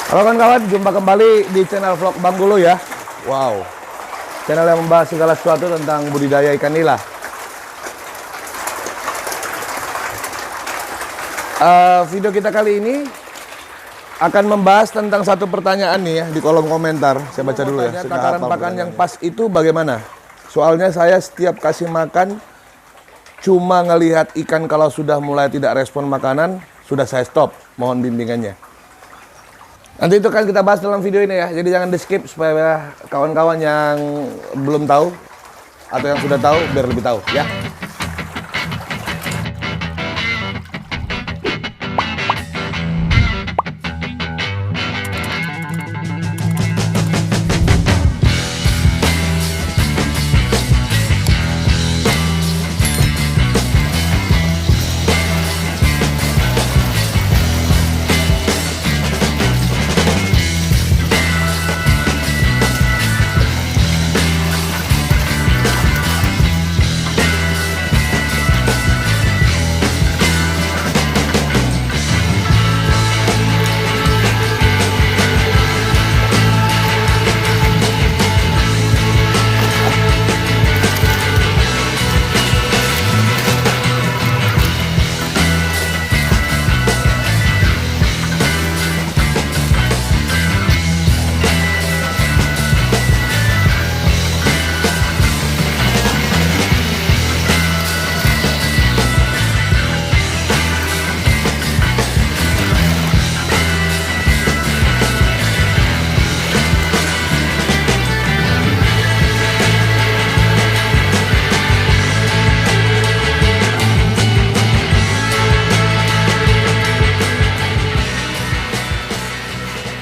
Halo kawan-kawan, jumpa kembali di channel vlog Bang Gulu ya. Wow, channel yang membahas segala sesuatu tentang budidaya ikan nila. Video kita kali ini akan membahas tentang satu pertanyaan nih ya di kolom komentar. Saya baca dulu ya. Takaran pakan yang pas itu bagaimana? Soalnya saya setiap kasih makan cuma ngelihat ikan kalau sudah mulai tidak respon makanan, sudah saya stop. Mohon bimbingannya. Nanti itu kan kita bahas dalam video ini ya. Jadi jangan di skip supaya kawan-kawan yang belum tahu atau yang sudah tahu biar lebih tahu ya.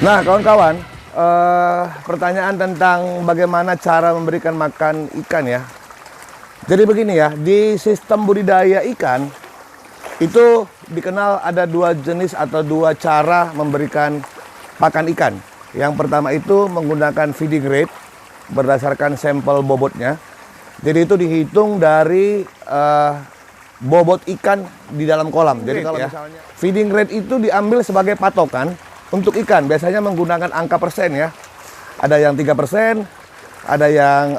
Nah kawan-kawan, pertanyaan tentang bagaimana cara memberikan makan ikan ya. Jadi begini ya, di sistem budidaya ikan itu dikenal ada dua jenis atau dua cara memberikan pakan ikan. Yang pertama itu menggunakan feeding rate berdasarkan sampel bobotnya. Jadi itu dihitung dari bobot ikan di dalam kolam. Jadi kalau misalnya feeding rate itu diambil sebagai patokan untuk ikan, biasanya menggunakan angka persen ya. Ada yang 3%, ada yang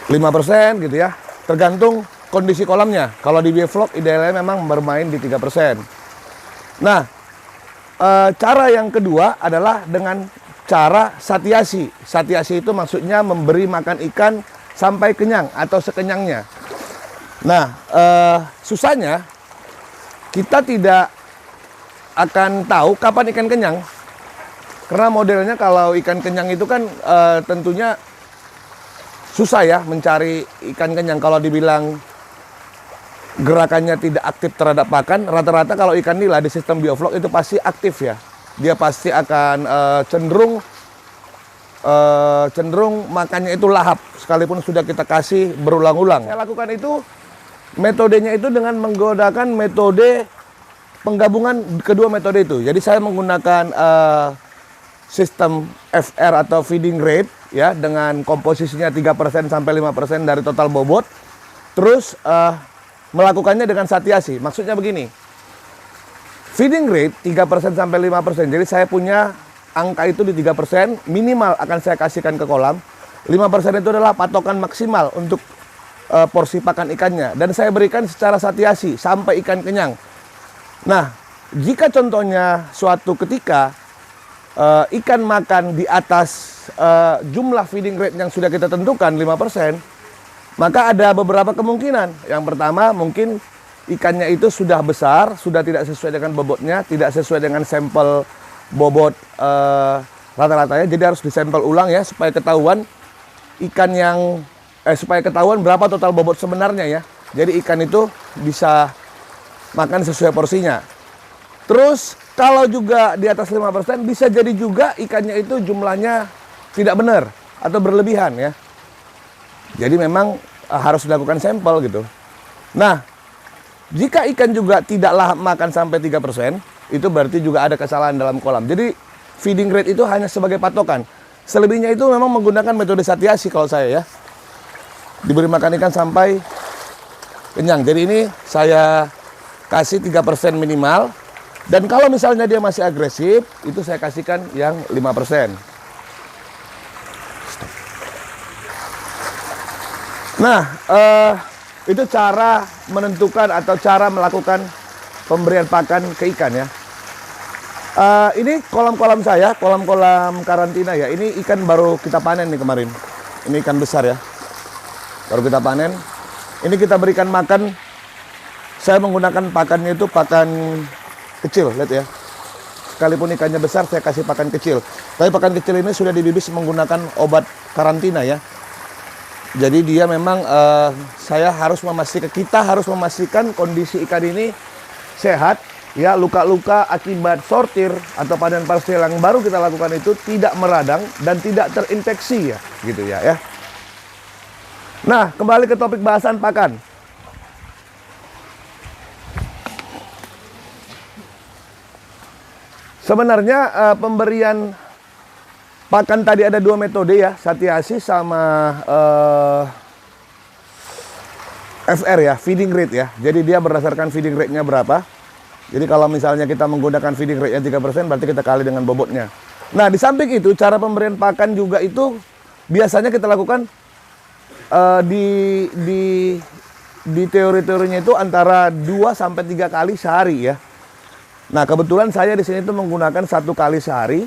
5% gitu ya. Tergantung kondisi kolamnya. Kalau di bioflok idealnya memang bermain di 3%. Nah, cara yang kedua adalah dengan cara satiasi. Satiasi itu maksudnya memberi makan ikan sampai kenyang atau sekenyangnya. Nah, susahnya kita tidak akan tahu kapan ikan kenyang, karena modelnya kalau ikan kenyang itu kan tentunya susah ya mencari ikan kenyang. Kalau dibilang gerakannya tidak aktif terhadap pakan, rata-rata kalau ikan nila di sistem bioflok itu pasti aktif ya. Dia pasti akan cenderung makannya itu lahap sekalipun sudah kita kasih berulang-ulang. Saya lakukan itu, metodenya itu dengan menggunakan metode penggabungan kedua metode itu. Jadi saya menggunakan sistem FR atau feeding rate ya, dengan komposisinya 3% sampai 5% dari total bobot. Terus melakukannya dengan satiasi. Maksudnya begini. Feeding rate 3% sampai 5%. Jadi saya punya angka itu di 3%, minimal akan saya kasihkan ke kolam. 5% itu adalah patokan maksimal untuk porsi pakan ikannya, dan saya berikan secara satiasi sampai ikan kenyang. Nah, jika contohnya suatu ketika ikan makan di atas jumlah feeding rate yang sudah kita tentukan 5%, maka ada beberapa kemungkinan. Yang pertama, mungkin ikannya itu sudah besar, sudah tidak sesuai dengan bobotnya, tidak sesuai dengan sampel bobot rata-ratanya. Jadi harus disampel ulang ya, supaya ketahuan supaya ketahuan berapa total bobot sebenarnya ya. Jadi ikan itu bisa makan sesuai porsinya. Terus kalau juga di atas 5%, bisa jadi juga ikannya itu jumlahnya tidak benar atau berlebihan ya. Jadi memang harus dilakukan sampel gitu. Nah, jika ikan juga tidak lahap makan sampai 3%, itu berarti juga ada kesalahan dalam kolam. Jadi feeding rate itu hanya sebagai patokan. Selebihnya itu memang menggunakan metode satiasi kalau saya ya. Diberi makan ikan sampai kenyang. Jadi ini saya kasih 3% minimal, Dan kalau misalnya dia masih agresif, itu saya kasihkan yang 5%. Nah, itu cara menentukan atau cara melakukan pemberian pakan ke ikan ya. Ini kolam-kolam saya, kolam-kolam karantina ya. Ini ikan baru kita panen nih kemarin. Ini ikan besar ya. Baru kita panen. Ini kita berikan makan. Saya menggunakan pakannya itu pakan kecil, lihat ya. Sekalipun ikannya besar, saya kasih pakan kecil. Tapi pakan kecil ini sudah dibibis menggunakan obat karantina ya. Jadi dia memang kita harus memastikan kondisi ikan ini sehat. Ya, luka-luka akibat sortir atau panen parsial yang baru kita lakukan itu tidak meradang dan tidak terinfeksi ya, gitu ya. Nah, kembali ke topik bahasan pakan. Sebenarnya pemberian pakan tadi ada 2 metode ya, satiasi sama FR ya, feeding rate ya. Jadi dia berdasarkan feeding rate-nya berapa. Jadi kalau misalnya kita menggunakan feeding rate-nya 3%, berarti kita kali dengan bobotnya. Nah, di samping itu, cara pemberian pakan juga itu biasanya kita lakukan di teori-teorinya itu antara 2-3 kali sehari ya. Nah, kebetulan saya di sini itu menggunakan 1 kali sehari.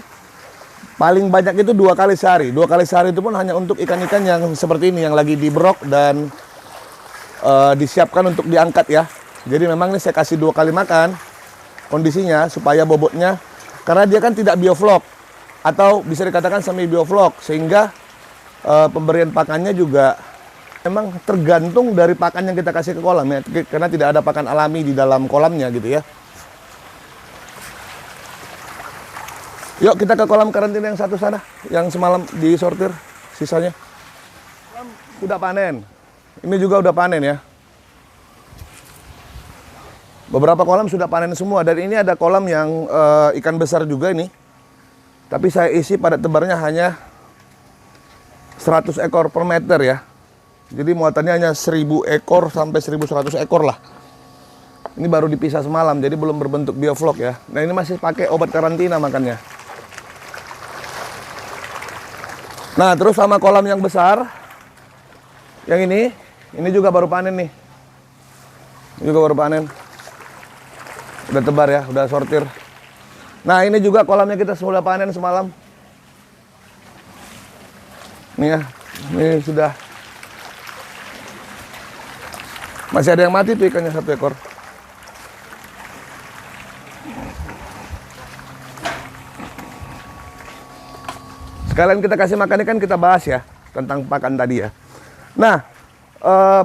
Paling banyak itu 2 kali sehari. 2 kali sehari itu pun hanya untuk ikan-ikan yang seperti ini, yang lagi diberok dan disiapkan untuk diangkat ya. Jadi memang ini saya kasih 2 kali makan. Kondisinya supaya bobotnya, karena dia kan tidak bioflok atau bisa dikatakan semi bioflok, sehingga pemberian pakannya juga memang tergantung dari pakan yang kita kasih ke kolam ya, karena tidak ada pakan alami di dalam kolamnya gitu ya. Yuk kita ke kolam karantina yang satu sana, yang semalam disortir sisanya. Sudah panen, ini juga udah panen ya. Beberapa kolam sudah panen semua, dan ini ada kolam yang ikan besar juga ini. Tapi saya isi pada tebarnya hanya 100 ekor per meter ya. Jadi muatannya hanya 1000 ekor sampai 1100 ekor lah. Ini baru dipisah semalam, jadi belum berbentuk bioflok ya. Nah, ini masih pakai obat karantina makannya. Nah, terus sama kolam yang besar, yang ini juga baru panen nih. Ini juga baru panen. Udah tebar ya, udah sortir. Nah, ini juga kolamnya kita sudah panen semalam. Nih ya, ini sudah. Masih ada yang mati tuh ikannya 1 ekor. Sekalian kita kasih makan ikan, kita bahas ya tentang pakan tadi ya. Nah,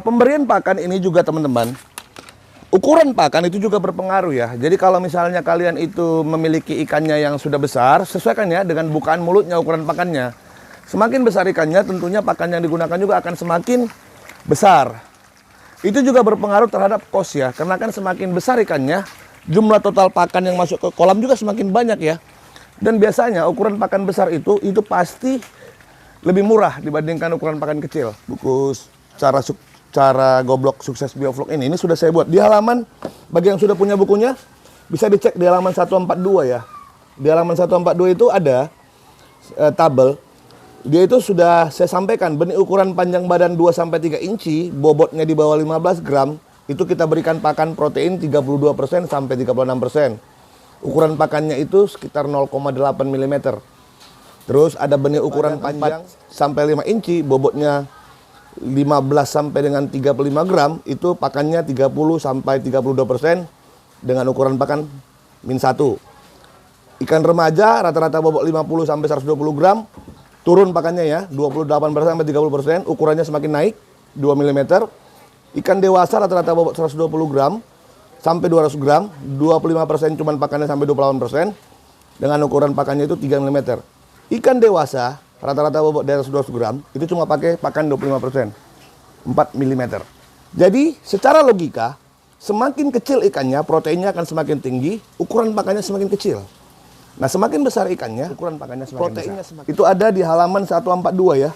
pemberian pakan ini juga teman-teman, ukuran pakan itu juga berpengaruh ya. Jadi kalau misalnya kalian itu memiliki ikannya yang sudah besar, sesuaikan ya dengan bukaan mulutnya ukuran pakannya. Semakin besar ikannya, tentunya pakan yang digunakan juga akan semakin besar. Itu juga berpengaruh terhadap cost ya. Karena kan semakin besar ikannya, jumlah total pakan yang masuk ke kolam juga semakin banyak ya. Dan biasanya ukuran pakan besar itu pasti lebih murah dibandingkan ukuran pakan kecil. Buku cara goblok sukses bioflok ini sudah saya buat di halaman, bagi yang sudah punya bukunya bisa dicek di halaman 142 ya. Di halaman 142 itu ada tabel. Dia itu sudah saya sampaikan benih ukuran panjang badan 2-3 inci, bobotnya di bawah 15 gram, itu kita berikan pakan protein 32% sampai 36%. Ukuran pakannya itu sekitar 0,8 mm. Terus ada benih ukuran panjang sampai 5 inci, bobotnya 15 sampai dengan 35 gram, itu pakannya 30 sampai 32% dengan ukuran pakan -1. Ikan remaja rata-rata bobot 50 sampai 120 gram, turun pakannya ya, 28% sampai 30%, ukurannya semakin naik 2 mm. Ikan dewasa rata-rata bobot 120 gram sampai 200 gram, 25% cuman pakannya sampai 28%, dengan ukuran pakannya itu 3 mm. Ikan dewasa rata-rata bobot dari 200 gram, itu cuma pakai pakan 25%, 4 mm. Jadi secara logika, semakin kecil ikannya, proteinnya akan semakin tinggi, ukuran pakannya semakin kecil. Nah, semakin besar ikannya, ukuran pakannya semakin proteinnya besar. Itu ada di halaman 142 ya.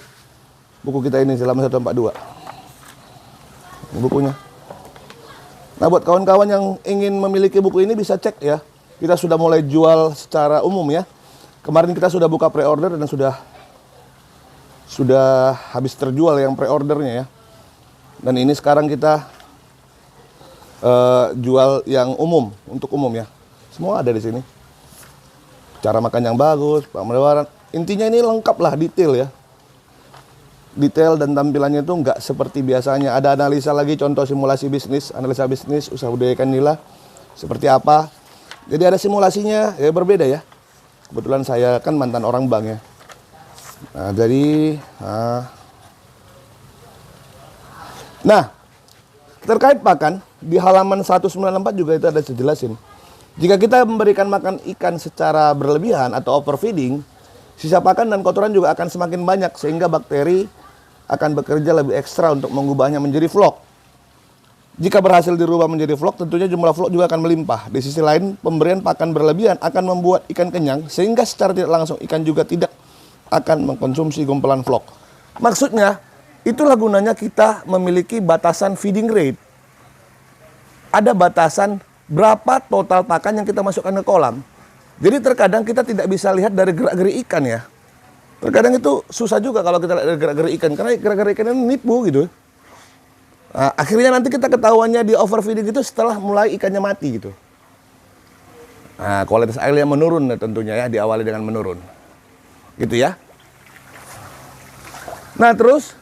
Buku kita ini halaman 142. Ini bukunya. Nah, buat kawan-kawan yang ingin memiliki buku ini bisa cek ya kita sudah mulai jual secara umum ya. Kemarin kita sudah buka pre-order dan sudah habis terjual yang pre-ordernya ya. Dan ini sekarang kita jual yang umum, untuk umum ya. Semua ada di sini. Cara makan yang bagus, pemenawaran. Intinya ini lengkap lah, detail ya. Detail dan tampilannya itu nggak seperti biasanya. Ada analisa lagi, contoh simulasi bisnis, analisa bisnis, usaha budaya ikan nila, seperti apa. Jadi ada simulasinya, ya berbeda ya. Kebetulan saya kan mantan orang bank ya. Nah, jadi... Nah, terkait pakan, di halaman 194 juga itu ada dijelasin. Jika kita memberikan makan ikan secara berlebihan atau overfeeding, sisa pakan dan kotoran juga akan semakin banyak sehingga bakteri akan bekerja lebih ekstra untuk mengubahnya menjadi vlog. Jika berhasil dirubah menjadi vlog, tentunya jumlah vlog juga akan melimpah. Di sisi lain, pemberian pakan berlebihan akan membuat ikan kenyang sehingga secara tidak langsung ikan juga tidak akan mengkonsumsi gumpalan vlog. Maksudnya, itulah gunanya kita memiliki batasan feeding rate. Ada batasan berapa total pakan yang kita masukkan ke kolam. Jadi terkadang kita tidak bisa lihat dari gerak-gerik ikan ya. Terkadang itu susah juga kalau kita lihat dari gerak-gerik ikan, karena gerak-gerik ikan ini nipu gitu. Nah, akhirnya nanti kita ketahuannya di overfeeding itu setelah mulai ikannya mati gitu. Nah, kualitas air yang menurun tentunya ya, diawali dengan menurun. Gitu ya. Nah terus,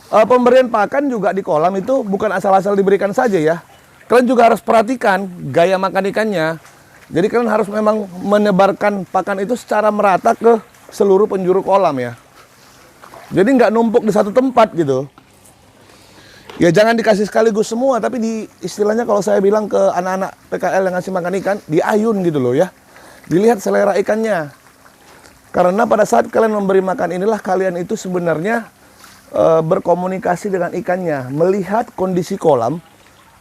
pemberian pakan juga di kolam itu bukan asal-asal diberikan saja ya. Kalian juga harus perhatikan gaya makan ikannya. Jadi kalian harus memang menyebarkan pakan itu secara merata ke seluruh penjuru kolam ya. Jadi nggak numpuk di satu tempat gitu. Ya jangan dikasih sekaligus semua, tapi istilahnya kalau saya bilang ke anak-anak PKL yang ngasih makan ikan, diayun gitu loh ya. Dilihat selera ikannya. Karena pada saat kalian memberi makan inilah kalian itu sebenarnya berkomunikasi dengan ikannya, melihat kondisi kolam,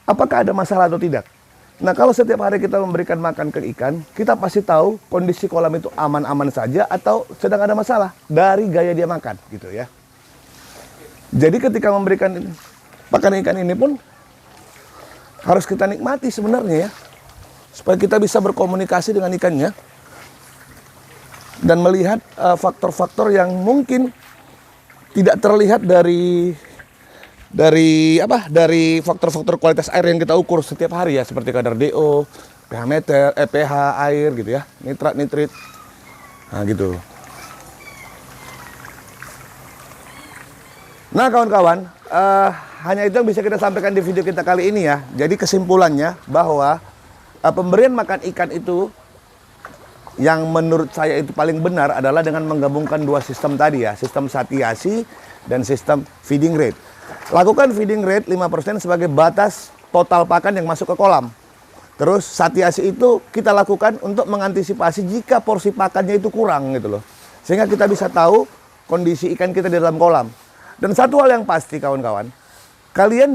apakah ada masalah atau tidak. Nah kalau setiap hari kita memberikan makan ke ikan, kita pasti tahu kondisi kolam itu aman-aman saja atau sedang ada masalah dari gaya dia makan gitu ya. Jadi ketika memberikan pakan ikan ini pun harus kita nikmati sebenarnya ya, supaya kita bisa berkomunikasi dengan ikannya dan melihat faktor-faktor yang mungkin tidak terlihat dari faktor-faktor kualitas air yang kita ukur setiap hari ya, seperti kadar DO, pH meter, pH air gitu ya, nitrat, nitrit. Nah gitu. Nah kawan-kawan, hanya itu yang bisa kita sampaikan di video kita kali ini ya. Jadi kesimpulannya bahwa pemberian makan ikan itu yang menurut saya itu paling benar adalah dengan menggabungkan dua sistem tadi ya, sistem satiasi dan sistem feeding rate. Lakukan feeding rate 5% sebagai batas total pakan yang masuk ke kolam. Terus satiasi itu kita lakukan untuk mengantisipasi jika porsi pakannya itu kurang gitu loh. Sehingga kita bisa tahu kondisi ikan kita di dalam kolam. Dan satu hal yang pasti kawan-kawan, kalian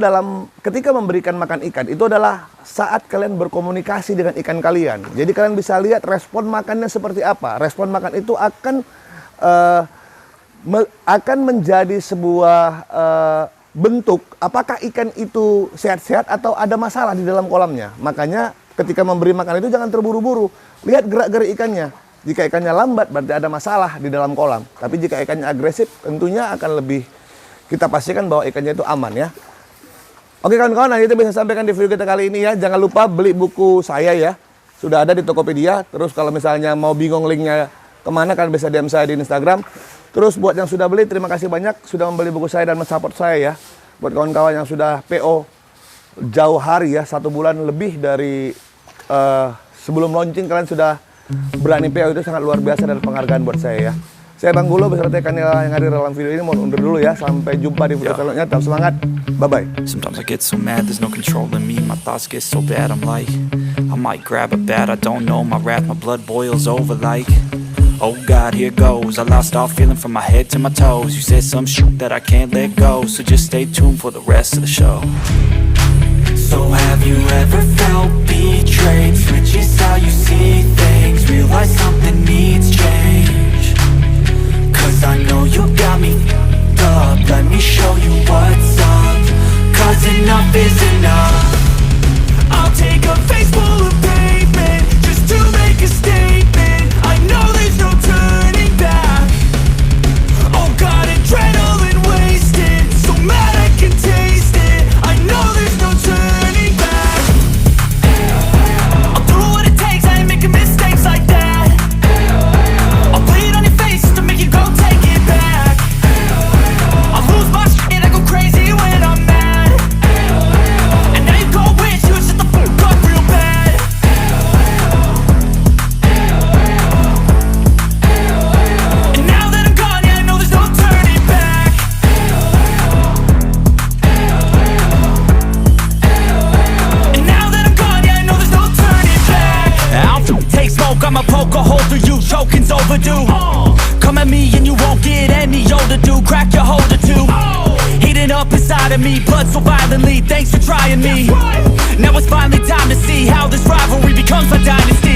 ketika memberikan makan ikan itu adalah saat kalian berkomunikasi dengan ikan kalian. Jadi kalian bisa lihat respon makannya seperti apa. Respon makan itu akan menjadi sebuah bentuk apakah ikan itu sehat-sehat atau ada masalah di dalam kolamnya. Makanya ketika memberi makan itu jangan terburu-buru. Lihat gerak-gerik ikannya. Jika ikannya lambat berarti ada masalah di dalam kolam. Tapi jika ikannya agresif tentunya akan lebih kita pastikan bahwa ikannya itu aman ya. Oke kawan-kawan, nah itu bisa sampaikan di video kita kali ini ya. Jangan lupa beli buku saya ya. Sudah ada di Tokopedia. Terus kalau misalnya mau bingung linknya kemana, kalian bisa DM saya di Instagram. Terus buat yang sudah beli, terima kasih banyak sudah membeli buku saya dan mensupport saya ya. Buat kawan-kawan yang sudah PO jauh hari ya, 1 bulan lebih dari sebelum launching kalian sudah berani PO, itu sangat luar biasa dan penghargaan buat saya ya. Saya Bang Gulo beserta ikan nila yang hadir dalam video ini. Mohon undur dulu ya. Sampai jumpa di video selanjutnya. Tetap semangat. Bye-bye. Sometimes I get so mad, there's no controlling me. My thoughts get so bad, I'm like, I might grab a bat, I don't know. My wrath, my blood boils over like, oh God, here goes. I lost all feeling from my head to my toes. You said some shit that I can't let go, so just stay tuned for the rest of the show. So have you ever felt betrayed? Switches how you see things, realize something needs change. Cause I know you got me f***ed up. Let me show you what's up. Cause enough is enough. I'll take a face full of pavement, inside of me, blood so violently, thanks for trying me. Now it's finally time to see how this rivalry becomes my dynasty.